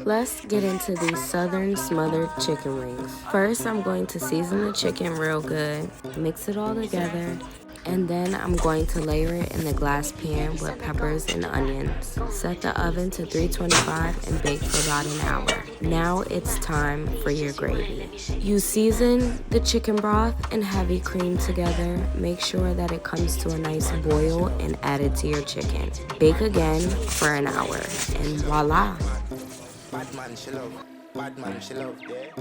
Let's get into these southern smothered chicken wings. First, I'm going to season the chicken real good, mix it all together, and then I'm going to layer it in the glass pan with peppers and onions. Set the oven to 325 and bake for about an hour. Now it's time for your gravy. You season the chicken broth and heavy cream together. Make sure that it comes to a nice boil and add it to your chicken. Bake again for an hour, and voila!